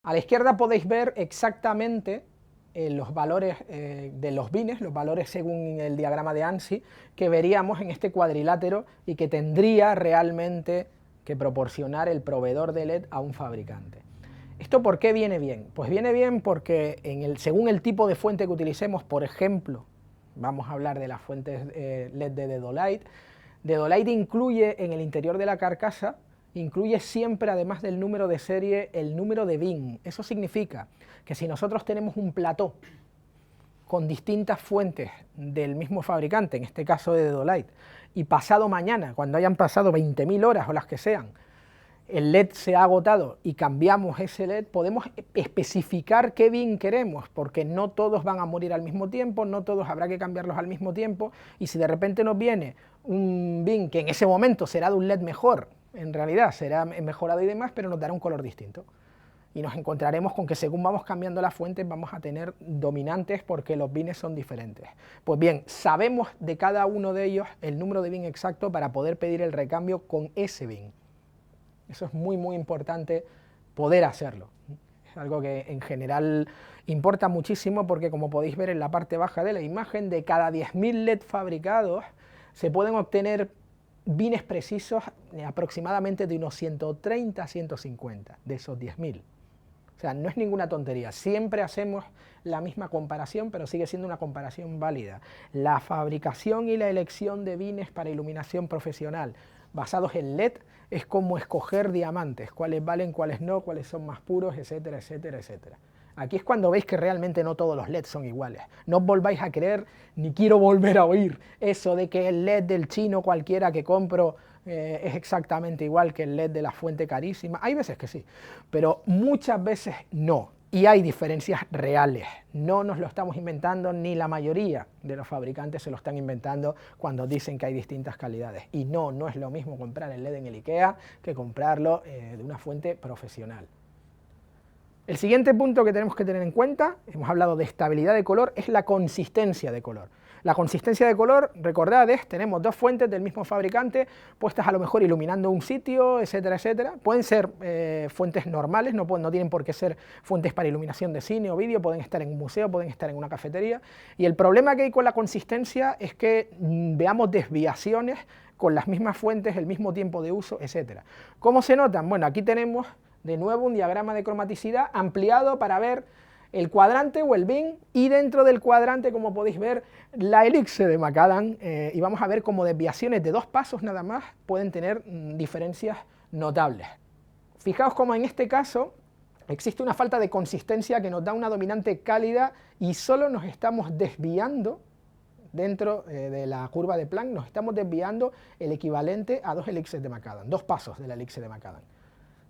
A la izquierda podéis ver exactamente los valores de los bines, los valores según el diagrama de ANSI, que veríamos en este cuadrilátero y que tendría realmente que proporcionar el proveedor de LED a un fabricante. ¿Esto por qué viene bien? Pues viene bien porque según el tipo de fuente que utilicemos, por ejemplo, vamos a hablar de las fuentes LED de Dedolite. Dedolite incluye en el interior de la carcasa, incluye siempre, además del número de serie, el número de bin. Eso significa que si nosotros tenemos un plató con distintas fuentes del mismo fabricante, en este caso de Dedolite, y pasado mañana, cuando hayan pasado 20.000 horas o las que sean, el LED se ha agotado y cambiamos ese LED, podemos especificar qué bin queremos, porque no todos van a morir al mismo tiempo, no todos habrá que cambiarlos al mismo tiempo, y si de repente nos viene un bin que en ese momento será de un LED mejor, en realidad será mejorado y demás, pero nos dará un color distinto. Y nos encontraremos con que según vamos cambiando las fuentes vamos a tener dominantes porque los bines son diferentes. Pues bien, sabemos de cada uno de ellos el número de bin exacto para poder pedir el recambio con ese bin. Eso es muy importante poder hacerlo. Es algo que en general importa muchísimo porque, como podéis ver en la parte baja de la imagen, de cada 10.000 LED fabricados se pueden obtener bines precisos aproximadamente de unos 130 a 150 de esos 10.000. O sea, no es ninguna tontería, siempre hacemos la misma comparación, pero sigue siendo una comparación válida. La fabricación y la elección de bines para iluminación profesional basados en LED es como escoger diamantes, cuáles valen, cuáles no, cuáles son más puros, etcétera, etcétera, etcétera. Aquí es cuando veis que realmente no todos los LEDs son iguales. No os volváis a creer, ni quiero volver a oír eso de que el LED del chino cualquiera que compro es exactamente igual que el LED de la fuente carísima. Hay veces que sí, pero muchas veces no. Y hay diferencias reales, no nos lo estamos inventando, ni la mayoría de los fabricantes se lo están inventando cuando dicen que hay distintas calidades. Y no es lo mismo comprar el LED en el IKEA que comprarlo de una fuente profesional. El siguiente punto que tenemos que tener en cuenta, hemos hablado de estabilidad de color, es la consistencia de color. La consistencia de color, recordad, tenemos dos fuentes del mismo fabricante puestas a lo mejor iluminando un sitio, etcétera, etcétera. Pueden ser fuentes normales, no tienen por qué ser fuentes para iluminación de cine o vídeo, pueden estar en un museo, pueden estar en una cafetería. Y el problema que hay con la consistencia es que veamos desviaciones con las mismas fuentes, el mismo tiempo de uso, etcétera. ¿Cómo se notan? Bueno, aquí tenemos de nuevo un diagrama de cromaticidad ampliado para ver el cuadrante o el bin, y dentro del cuadrante, como podéis ver, la elipse de Macadam, y vamos a ver cómo desviaciones de 2 pasos nada más pueden tener diferencias notables. Fijaos cómo en este caso existe una falta de consistencia que nos da una dominante cálida y solo nos estamos desviando dentro de la curva de Planck, nos estamos desviando el equivalente a 2 elipses de Macadam, 2 pasos de la elipse de Macadam.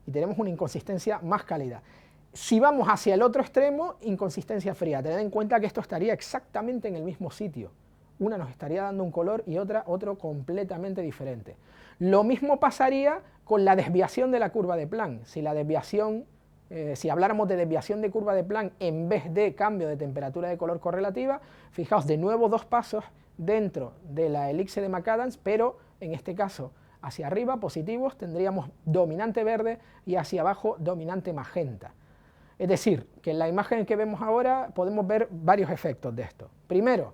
Y tenemos una inconsistencia más cálida. Si vamos hacia el otro extremo, inconsistencia fría. Tened en cuenta que esto estaría exactamente en el mismo sitio. Una nos estaría dando un color y otra otro completamente diferente. Lo mismo pasaría con la desviación de la curva de Planck. Si la desviación, si habláramos de desviación de curva de Planck en vez de cambio de temperatura de color correlativa, fijaos, de nuevo 2 pasos dentro de la elipse de Macadam, pero en este caso hacia arriba, positivos, tendríamos dominante verde y hacia abajo dominante magenta. Es decir, que en la imagen que vemos ahora podemos ver varios efectos de esto. Primero,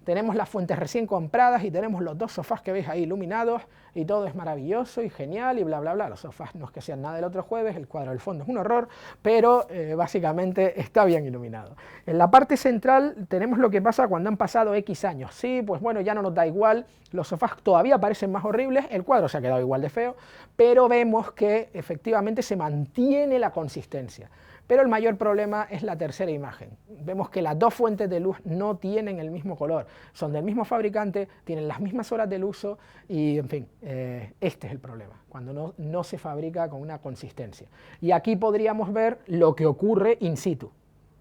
tenemos las fuentes recién compradas y tenemos los 2 sofás que veis ahí iluminados y todo es maravilloso y genial y bla bla bla. Los sofás no es que sean nada del otro jueves, el cuadro del fondo es un horror, pero básicamente está bien iluminado. En la parte central tenemos lo que pasa cuando han pasado X años. Sí, pues bueno, ya no nos da igual, los sofás todavía parecen más horribles, el cuadro se ha quedado igual de feo, pero vemos que efectivamente se mantiene la consistencia. Pero el mayor problema es la tercera imagen. Vemos que las 2 fuentes de luz no tienen el mismo color, son del mismo fabricante, tienen las mismas horas del uso y, en fin, este es el problema, cuando no se fabrica con una consistencia. Y aquí podríamos ver lo que ocurre in situ.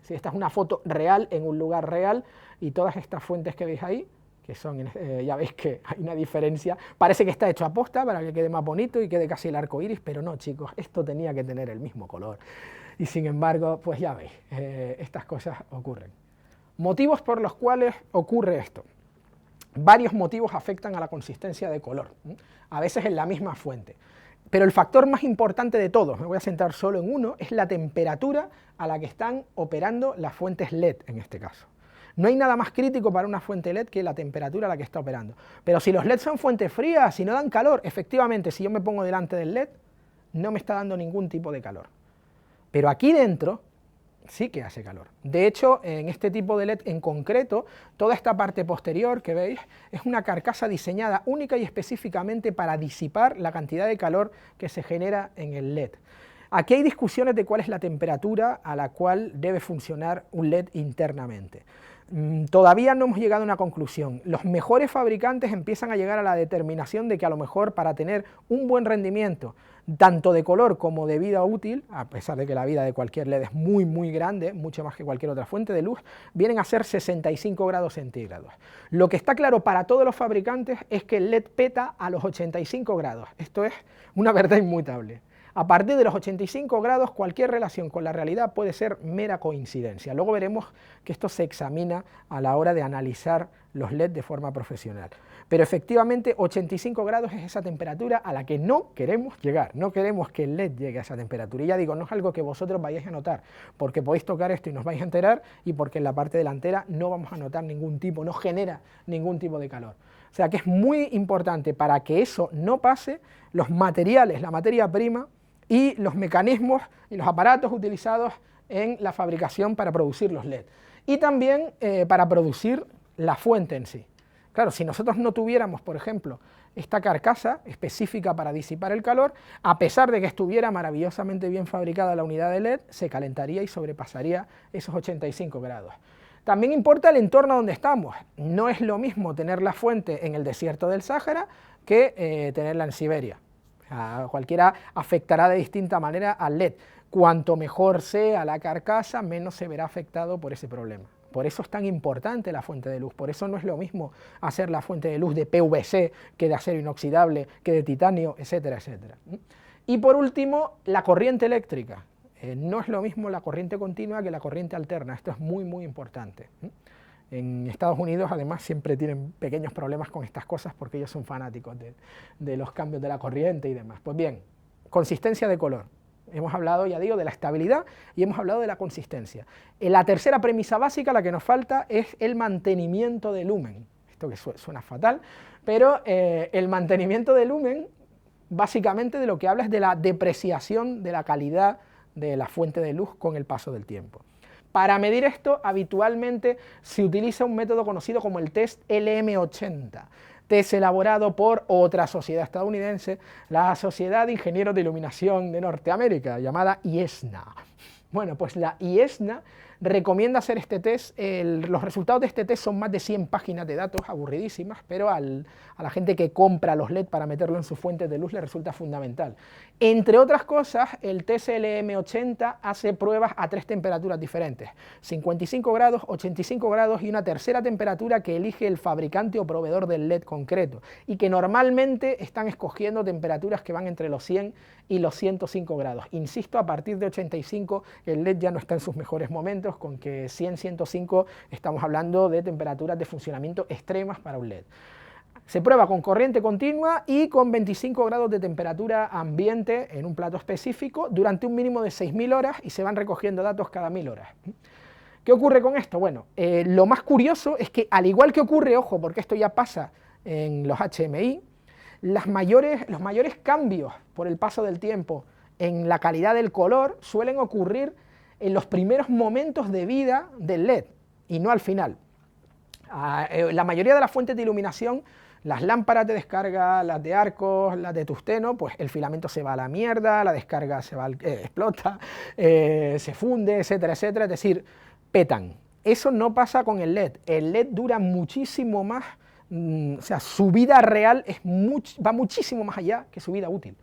Si esta es una foto real en un lugar real y todas estas fuentes que veis ahí, que son, ya veis que hay una diferencia, parece que está hecho a posta para que quede más bonito y quede casi el arco iris, pero no, chicos, esto tenía que tener el mismo color. Y sin embargo, pues ya veis, estas cosas ocurren. Motivos por los cuales ocurre esto. Varios motivos afectan a la consistencia de color, a veces en la misma fuente. Pero el factor más importante de todos, me voy a centrar solo en uno, es la temperatura a la que están operando las fuentes LED en este caso. No hay nada más crítico para una fuente LED que la temperatura a la que está operando. Pero si los LED son fuentes frías, si no dan calor, efectivamente, si yo me pongo delante del LED, no me está dando ningún tipo de calor. Pero aquí dentro sí que hace calor. De hecho, en este tipo de LED en concreto, toda esta parte posterior que veis es una carcasa diseñada única y específicamente para disipar la cantidad de calor que se genera en el LED. Aquí hay discusiones de cuál es la temperatura a la cual debe funcionar un LED internamente. Todavía no hemos llegado a una conclusión. Los mejores fabricantes empiezan a llegar a la determinación de que a lo mejor para tener un buen rendimiento, tanto de color como de vida útil, a pesar de que la vida de cualquier LED es muy grande, mucho más que cualquier otra fuente de luz, vienen a ser 65 grados centígrados. Lo que está claro para todos los fabricantes es que el LED peta a los 85 grados. Esto es una verdad inmutable. A partir de los 85 grados, cualquier relación con la realidad puede ser mera coincidencia. Luego veremos que esto se examina a la hora de analizar los LED de forma profesional. Pero efectivamente 85 grados es esa temperatura a la que no queremos llegar, no queremos que el LED llegue a esa temperatura. Y ya digo, no es algo que vosotros vayáis a notar, porque podéis tocar esto y nos vais a enterar, y porque en la parte delantera no vamos a notar ningún tipo, no genera ningún tipo de calor. O sea que es muy importante para que eso no pase, los materiales, la materia prima, y los mecanismos y los aparatos utilizados en la fabricación para producir los LED. Y también para producir la fuente en sí. Claro, si nosotros no tuviéramos, por ejemplo, esta carcasa específica para disipar el calor, a pesar de que estuviera maravillosamente bien fabricada la unidad de LED, se calentaría y sobrepasaría esos 85 grados. También importa el entorno donde estamos. No es lo mismo tener la fuente en el desierto del Sáhara que tenerla en Siberia. A cualquiera afectará de distinta manera al LED. Cuanto mejor sea la carcasa, menos se verá afectado por ese problema. Por eso es tan importante la fuente de luz, por eso no es lo mismo hacer la fuente de luz de PVC que de acero inoxidable, que de titanio, etcétera, etcétera. Y por último, la corriente eléctrica. No es lo mismo la corriente continua que la corriente alterna, esto es muy importante. En Estados Unidos, además, siempre tienen pequeños problemas con estas cosas porque ellos son fanáticos de los cambios de la corriente y demás. Pues bien, consistencia de color. Hemos hablado, ya digo, de la estabilidad y hemos hablado de la consistencia. La tercera premisa básica, la que nos falta, es el mantenimiento de lumen. Esto que suena fatal, pero el mantenimiento de lumen, básicamente de lo que habla es de la depreciación de la calidad de la fuente de luz con el paso del tiempo. Para medir esto, habitualmente se utiliza un método conocido como el test LM80, test elaborado por otra sociedad estadounidense, la Sociedad de Ingenieros de Iluminación de Norteamérica, llamada IESNA. Bueno, pues la IESNA recomienda hacer este test. Los resultados de este test son más de 100 páginas de datos, aburridísimas, pero a la gente que compra los LED para meterlo en sus fuentes de luz le resulta fundamental. Entre otras cosas, el test LM80 hace pruebas a 3 temperaturas diferentes, 55 grados, 85 grados y una tercera temperatura que elige el fabricante o proveedor del LED concreto, y que normalmente están escogiendo temperaturas que van entre los 100 y los 105 grados. Insisto, a partir de 85 el LED ya no está en sus mejores momentos, con que 100, 105 estamos hablando de temperaturas de funcionamiento extremas para un LED. Se prueba con corriente continua y con 25 grados de temperatura ambiente en un plato específico durante un mínimo de 6.000 horas y se van recogiendo datos cada 1.000 horas. ¿Qué ocurre con esto? Bueno, lo más curioso es que, al igual que ocurre, ojo, porque esto ya pasa en los HMI, los mayores cambios por el paso del tiempo en la calidad del color suelen ocurrir en los primeros momentos de vida del LED y no al final. La mayoría de las fuentes de iluminación, las lámparas de descarga, las de arcos, las de tungsteno, pues el filamento se va a la mierda, la descarga explota, se funde, etcétera, etcétera, es decir, petan. Eso no pasa con el LED. El LED dura muchísimo más, o sea, su vida real va muchísimo más allá que su vida útil,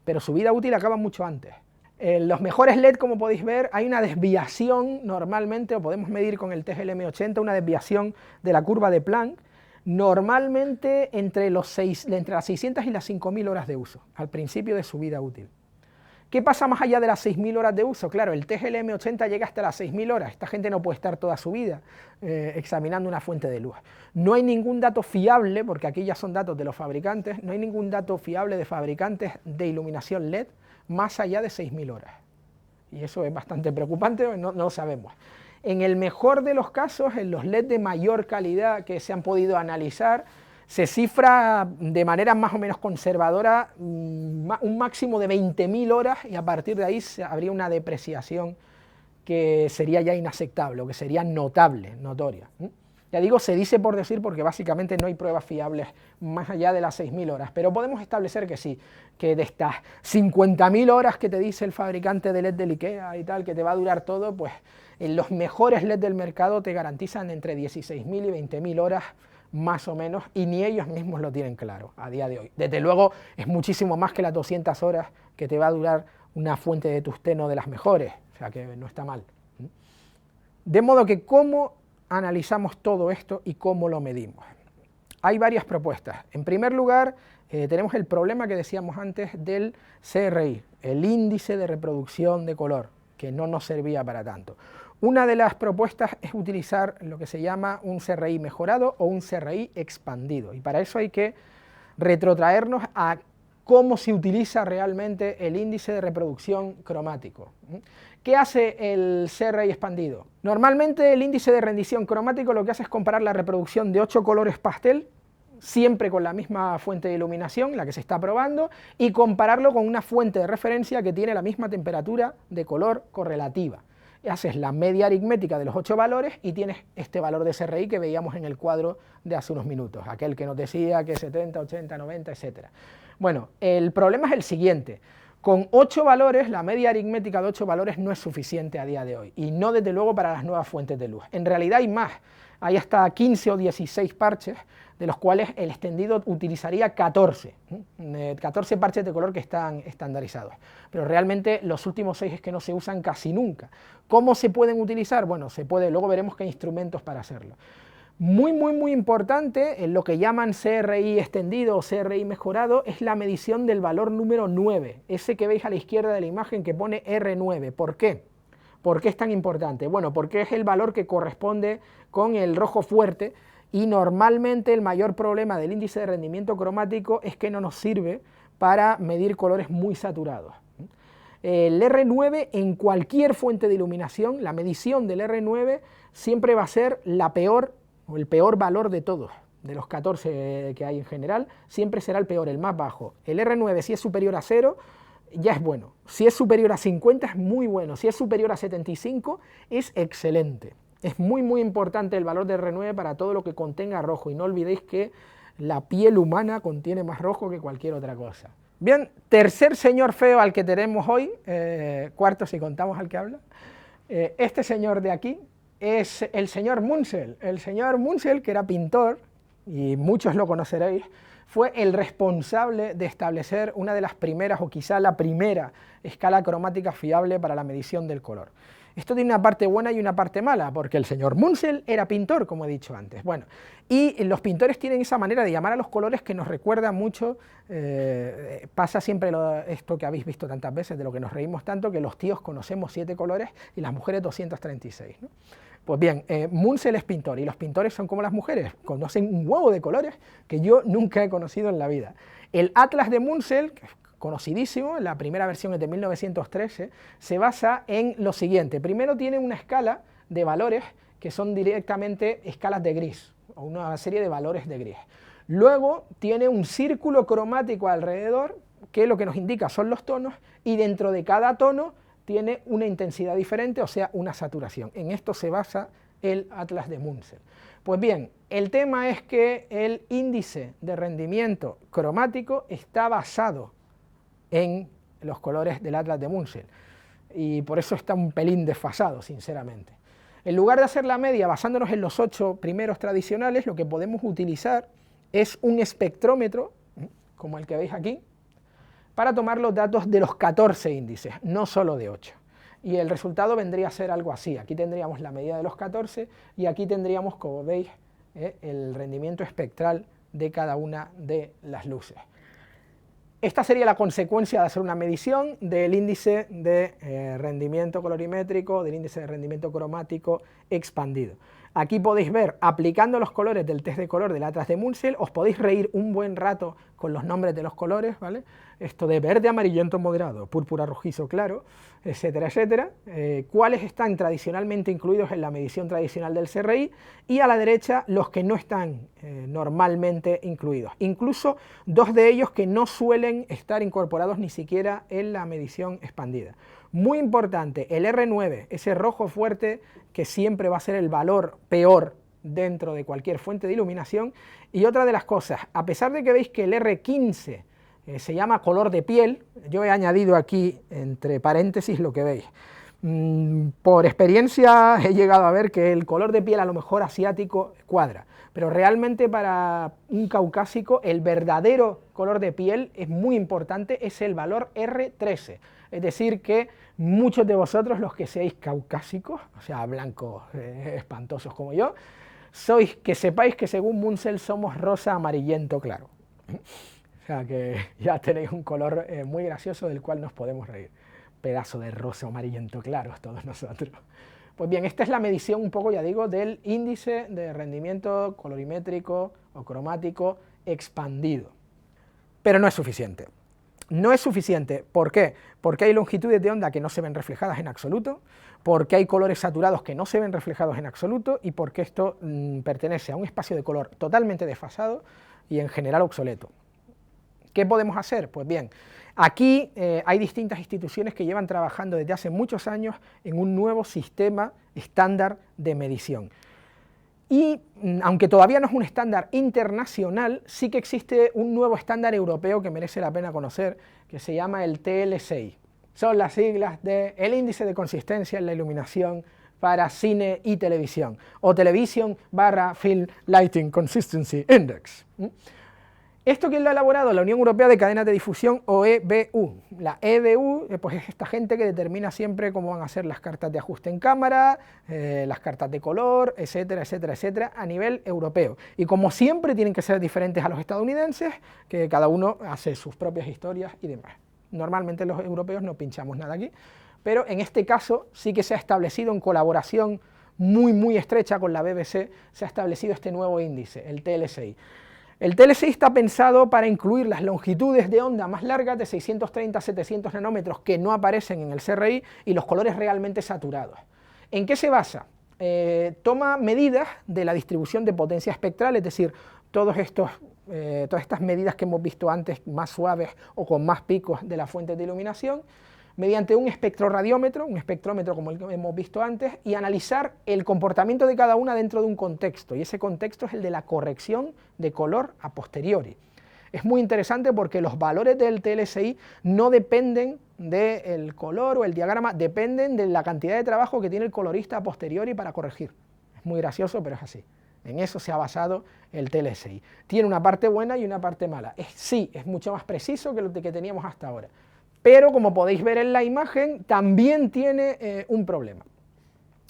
pero su vida útil acaba mucho antes. En los mejores LED, como podéis ver, hay una desviación normalmente, o podemos medir con el test LM80, una desviación de la curva de Planck, normalmente entre las 600 y las 5.000 horas de uso, al principio de su vida útil. ¿Qué pasa más allá de las 6.000 horas de uso? Claro, el TGL M80 llega hasta las 6.000 horas, esta gente no puede estar toda su vida examinando una fuente de luz. No hay ningún dato fiable, porque aquí ya son datos de los fabricantes, no hay ningún dato fiable de fabricantes de iluminación LED más allá de 6.000 horas. Y eso es bastante preocupante, no lo sabemos. En el mejor de los casos, en los LED de mayor calidad que se han podido analizar, se cifra de manera más o menos conservadora un máximo de 20.000 horas y a partir de ahí habría una depreciación que sería ya inaceptable o que sería notable, notoria. Ya digo, se dice por decir porque básicamente no hay pruebas fiables más allá de las 6.000 horas, pero podemos establecer que sí, que de estas 50.000 horas que te dice el fabricante de LED del IKEA y tal, que te va a durar todo, pues en los mejores LED del mercado te garantizan entre 16.000 y 20.000 horas más o menos, y ni ellos mismos lo tienen claro a día de hoy. Desde luego es muchísimo más que las 200 horas que te va a durar una fuente de tungsteno de las mejores, o sea que no está mal. De modo que, ¿cómo analizamos todo esto y cómo lo medimos? Hay varias propuestas. En primer lugar, tenemos el problema que decíamos antes del CRI, el índice de reproducción de color, que no nos servía para tanto. Una de las propuestas es utilizar lo que se llama un CRI mejorado o un CRI expandido, y para eso hay que retrotraernos a cómo se utiliza realmente el índice de reproducción cromático. ¿Qué hace el CRI expandido? Normalmente el índice de rendición cromático lo que hace es comparar la reproducción de 8 colores pastel, siempre con la misma fuente de iluminación, la que se está probando, y compararlo con una fuente de referencia que tiene la misma temperatura de color correlativa. Haces la media aritmética de los 8 valores y tienes este valor de CRI que veíamos en el cuadro de hace unos minutos, aquel que nos decía que 70, 80, 90, etc. Bueno, el problema es el siguiente: con 8 valores, la media aritmética de 8 valores no es suficiente a día de hoy, y no desde luego para las nuevas fuentes de luz. En realidad hay más, hay hasta 15 o 16 parches, de los cuales el extendido utilizaría 14 parches de color que están estandarizados, pero realmente los últimos 6 es que no se usan casi nunca. ¿Cómo se pueden utilizar? Bueno, se puede, luego veremos qué instrumentos para hacerlo. Muy importante, en lo que llaman CRI extendido o CRI mejorado, es la medición del valor número 9, ese que veis a la izquierda de la imagen que pone R9. ¿Por qué? ¿Por qué es tan importante? Bueno, porque es el valor que corresponde con el rojo fuerte, y normalmente el mayor problema del índice de rendimiento cromático es que no nos sirve para medir colores muy saturados. El R9 en cualquier fuente de iluminación, la medición del R9 siempre va a ser la peor o el peor valor de todos, de los 14 que hay en general, siempre será el peor, el más bajo. El R9, si es superior a 0, ya es bueno. Si es superior a 50 es muy bueno. Si es superior a 75 es excelente. Es muy importante el valor de R9 para todo lo que contenga rojo, y no olvidéis que la piel humana contiene más rojo que cualquier otra cosa. Bien, tercer señor feo al que tenemos hoy, cuarto si contamos al que habla. Este señor de aquí es el señor Munsell. El señor Munsell, que era pintor, y muchos lo conoceréis, fue el responsable de establecer una de las primeras, o quizá la primera, escala cromática fiable para la medición del color. Esto tiene una parte buena y una parte mala, porque el señor Munsell era pintor, como he dicho antes. Bueno, y los pintores tienen esa manera de llamar a los colores que nos recuerda mucho, pasa siempre esto que habéis visto tantas veces, de lo que nos reímos tanto, que los tíos conocemos 7 colores y las mujeres 236, ¿no? Pues bien, Munsell es pintor, y los pintores son como las mujeres, conocen un huevo de colores que yo nunca he conocido en la vida. El Atlas de Munsell, que es conocidísimo, la primera versión es de 1913, se basa en lo siguiente. Primero tiene una escala de valores que son directamente escalas de gris, o una serie de valores de gris. Luego tiene un círculo cromático alrededor, que lo que nos indica son los tonos, y dentro de cada tono tiene una intensidad diferente, o sea, una saturación. En esto se basa el Atlas de Munsell. Pues bien, el tema es que el índice de rendimiento cromático está basado en los colores del Atlas de Munsell, y por eso está un pelín desfasado, sinceramente. En lugar de hacer la media basándonos en los 8 primeros tradicionales, lo que podemos utilizar es un espectrómetro, como el que veis aquí, para tomar los datos de los 14 índices, no solo de 8. Y el resultado vendría a ser algo así. Aquí tendríamos la medida de los 14 y aquí tendríamos, como veis, el rendimiento espectral de cada una de las luces. Esta sería la consecuencia de hacer una medición del índice de rendimiento colorimétrico, del índice de rendimiento cromático expandido. Aquí podéis ver, aplicando los colores del test de color del Atlas de Munsell, os podéis reír un buen rato con los nombres de los colores, ¿vale? Esto de verde amarillento moderado, púrpura rojizo claro, etcétera, etcétera, cuáles están tradicionalmente incluidos en la medición tradicional del CRI, y a la derecha los que no están normalmente incluidos, incluso dos de ellos que no suelen estar incorporados ni siquiera en la medición expandida. Muy importante, el R9, ese rojo fuerte que siempre va a ser el valor peor dentro de cualquier fuente de iluminación. Y otra de las cosas, a pesar de que veis que el R15 se llama color de piel, yo he añadido aquí entre paréntesis lo que veis. Por experiencia he llegado a ver que el color de piel a lo mejor asiático cuadra, pero realmente para un caucásico el verdadero color de piel es muy importante, es el valor R13, es decir que muchos de vosotros, los que seáis caucásicos, o sea blancos espantosos como yo, que sepáis que según Munsell somos rosa amarillento claro, o sea que ya tenéis un color muy gracioso del cual nos podemos reír. Pedazo de rosa amarillento claro todos nosotros. Pues bien, esta es la medición un poco, ya digo, del índice de rendimiento colorimétrico o cromático expandido. Pero no es suficiente. No es suficiente, ¿por qué? Porque hay longitudes de onda que no se ven reflejadas en absoluto, porque hay colores saturados que no se ven reflejados en absoluto y porque esto pertenece a un espacio de color totalmente desfasado y en general obsoleto. ¿Qué podemos hacer? Pues bien, aquí hay distintas instituciones que llevan trabajando desde hace muchos años en un nuevo sistema estándar de medición. Y aunque todavía no es un estándar internacional, sí que existe un nuevo estándar europeo que merece la pena conocer, que se llama el TL6. Son las siglas del índice de consistencia en la iluminación para cine y televisión, o Television/Film Lighting Consistency Index. ¿Esto quién lo ha elaborado? La Unión Europea de Cadenas de Difusión, o EBU. La EBU pues es esta gente que determina siempre cómo van a ser las cartas de ajuste en cámara, las cartas de color, etcétera, etcétera, etcétera, a nivel europeo. Y como siempre tienen que ser diferentes a los estadounidenses, que cada uno hace sus propias historias y demás. Normalmente los europeos no pinchamos nada aquí, pero en este caso sí que se ha establecido en colaboración muy estrecha con la BBC, se ha establecido este nuevo índice, el TL6. El TL6 está pensado para incluir las longitudes de onda más largas de 630 a 700 nanómetros que no aparecen en el CRI y los colores realmente saturados. ¿En qué se basa? Toma medidas de la distribución de potencia espectral, es decir, todas estas medidas que hemos visto antes, más suaves o con más picos de las fuentes de iluminación, mediante un espectroradiómetro, un espectrómetro como el que hemos visto antes, y analizar el comportamiento de cada una dentro de un contexto, y ese contexto es el de la corrección de color a posteriori. Es muy interesante porque los valores del TLSI no dependen del color o el diagrama, dependen de la cantidad de trabajo que tiene el colorista a posteriori para corregir. Es muy gracioso, pero es así. En eso se ha basado el TLSI. Tiene una parte buena y una parte mala. Sí, es mucho más preciso que lo que teníamos hasta ahora. Pero como podéis ver en la imagen, también tiene un problema.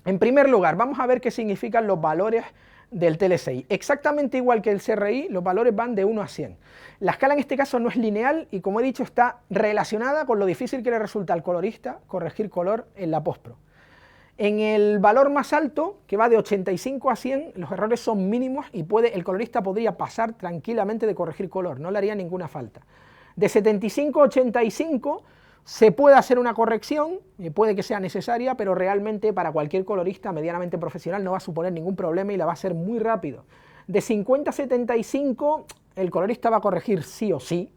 En primer lugar, vamos a ver qué significan los valores del TLSI. Exactamente igual que el CRI, los valores van de 1 a 100. La escala en este caso no es lineal y, como he dicho, está relacionada con lo difícil que le resulta al colorista corregir color en la postpro. En el valor más alto, que va de 85 a 100, los errores son mínimos y el colorista podría pasar tranquilamente de corregir color, no le haría ninguna falta. De 75 a 85 se puede hacer una corrección, puede que sea necesaria, pero realmente para cualquier colorista medianamente profesional no va a suponer ningún problema y la va a hacer muy rápido. De 50 a 75 el colorista va a corregir sí o sí,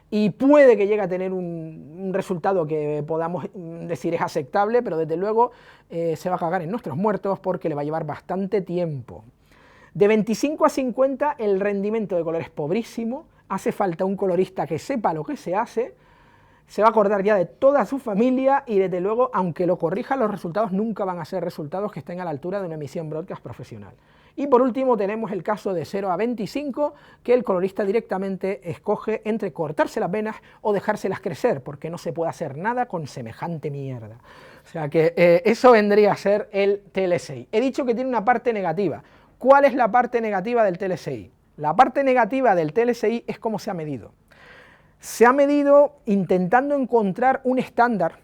y puede que llegue a tener un resultado que podamos decir es aceptable, pero desde luego se va a cagar en nuestros muertos porque le va a llevar bastante tiempo. De 25 a 50 el rendimiento de color es pobrísimo, hace falta un colorista que sepa lo que se hace, se va a acordar ya de toda su familia y desde luego, aunque lo corrija, los resultados nunca van a ser resultados que estén a la altura de una emisión broadcast profesional. Y por último tenemos el caso de 0 a 25, que el colorista directamente escoge entre cortarse las venas o dejárselas crecer, porque no se puede hacer nada con semejante mierda. O sea que eso vendría a ser el TLSI. He dicho que tiene una parte negativa. ¿Cuál es la parte negativa del TLSI? La parte negativa del TLSI es cómo se ha medido. Se ha medido intentando encontrar un estándar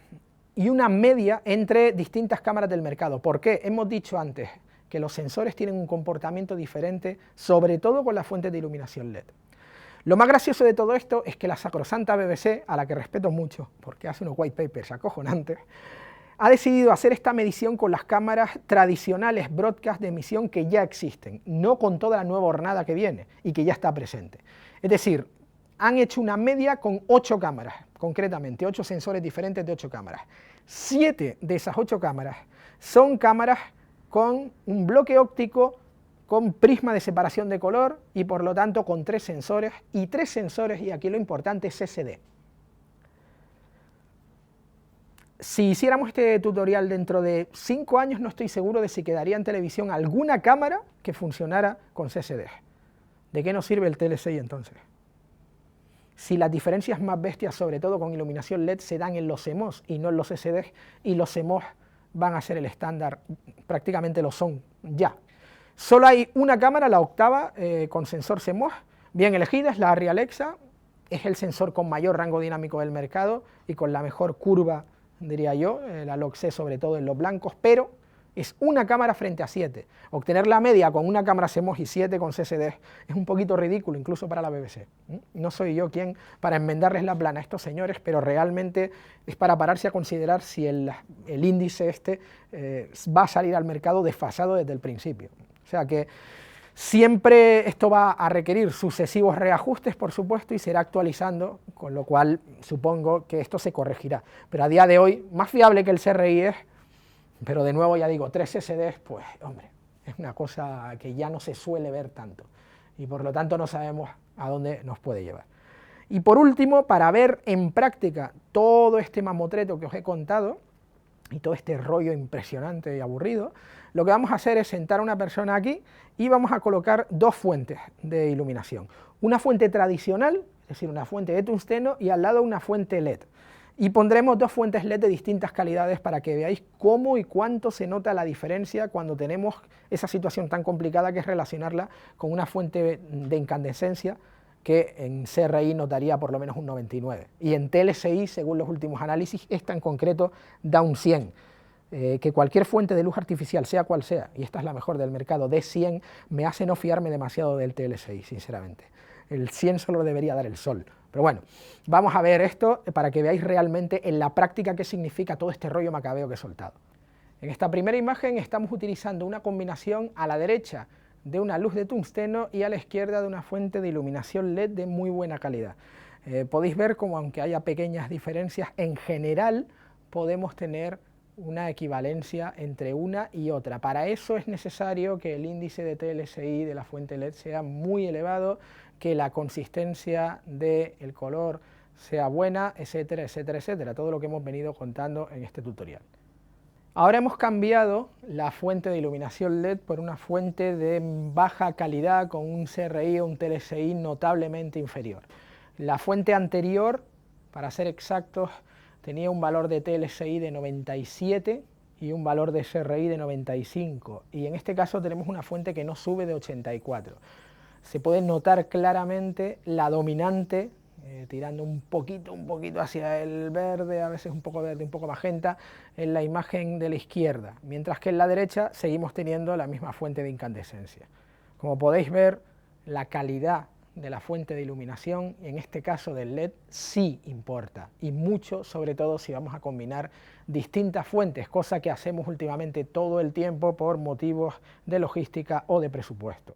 y una media entre distintas cámaras del mercado. ¿Por qué? Hemos dicho antes que los sensores tienen un comportamiento diferente, sobre todo con las fuentes de iluminación LED. Lo más gracioso de todo esto es que la sacrosanta BBC, a la que respeto mucho, porque hace unos white papers acojonantes, ha decidido hacer esta medición con las cámaras tradicionales broadcast de emisión que ya existen, no con toda la nueva hornada que viene y que ya está presente. Es decir, han hecho una media con 8 cámaras, concretamente 8 sensores diferentes de 8 cámaras. 7 de esas 8 cámaras son cámaras con un bloque óptico con prisma de separación de color y por lo tanto con 3 sensores, y 3 sensores, y aquí lo importante, es SD. Si hiciéramos este tutorial dentro de 5 años, no estoy seguro de si quedaría en televisión alguna cámara que funcionara con CSD. ¿De qué nos sirve el TLCI entonces? Si las diferencias más bestias, sobre todo con iluminación LED, se dan en los CMOS y no en los SD, y los CMOS van a ser el estándar, prácticamente lo son ya. Solo hay una cámara, la octava, con sensor CMOS, bien elegida, es la Arri Alexa, es el sensor con mayor rango dinámico del mercado y con la mejor curva, diría yo, la LOC-C sobre todo en los blancos, pero es una cámara frente a 7. Obtener la media con una cámara CMOS y 7 con CSD es un poquito ridículo, incluso para la BBC. No soy yo quien para enmendarles la plana a estos señores, pero realmente es para pararse a considerar si el índice este va a salir al mercado desfasado desde el principio. O sea que siempre esto va a requerir sucesivos reajustes, por supuesto, y se irá actualizando, con lo cual supongo que esto se corregirá. Pero a día de hoy, más fiable que el CRI es, pero de nuevo ya digo, 3 SDs, pues hombre, es una cosa que ya no se suele ver tanto, y por lo tanto no sabemos a dónde nos puede llevar. Y por último, para ver en práctica todo este mamotreto que os he contado, y todo este rollo impresionante y aburrido, lo que vamos a hacer es sentar a una persona aquí y vamos a colocar 2 fuentes de iluminación. Una fuente tradicional, es decir, una fuente de tungsteno, y al lado una fuente LED. Y pondremos 2 fuentes LED de distintas calidades para que veáis cómo y cuánto se nota la diferencia cuando tenemos esa situación tan complicada que es relacionarla con una fuente de incandescencia que en CRI notaría por lo menos un 99, y en TLCI, según los últimos análisis, esta en concreto da un 100. Que cualquier fuente de luz artificial, sea cual sea, y esta es la mejor del mercado, de 100, me hace no fiarme demasiado del TLCI, sinceramente. El 100 solo lo debería dar el sol. Pero bueno, vamos a ver esto para que veáis realmente en la práctica qué significa todo este rollo macabeo que he soltado. En esta primera imagen estamos utilizando una combinación a la derecha de una luz de tungsteno y a la izquierda de una fuente de iluminación LED de muy buena calidad. Podéis ver como, aunque haya pequeñas diferencias, en general podemos tener una equivalencia entre una y otra. Para eso es necesario que el índice de TLCI de la fuente LED sea muy elevado, que la consistencia del color sea buena, etcétera, etcétera, etcétera, todo lo que hemos venido contando en este tutorial. Ahora hemos cambiado la fuente de iluminación LED por una fuente de baja calidad con un CRI o un TLCI notablemente inferior. La fuente anterior, para ser exactos, tenía un valor de TLCI de 97 y un valor de CRI de 95, y en este caso tenemos una fuente que no sube de 84. Se puede notar claramente la dominante, tirando un poquito hacia el verde, a veces un poco verde, un poco magenta, en la imagen de la izquierda, mientras que en la derecha seguimos teniendo la misma fuente de incandescencia. Como podéis ver, la calidad de la fuente de iluminación, en este caso del LED, sí importa, y mucho, sobre todo si vamos a combinar distintas fuentes, cosa que hacemos últimamente todo el tiempo por motivos de logística o de presupuesto.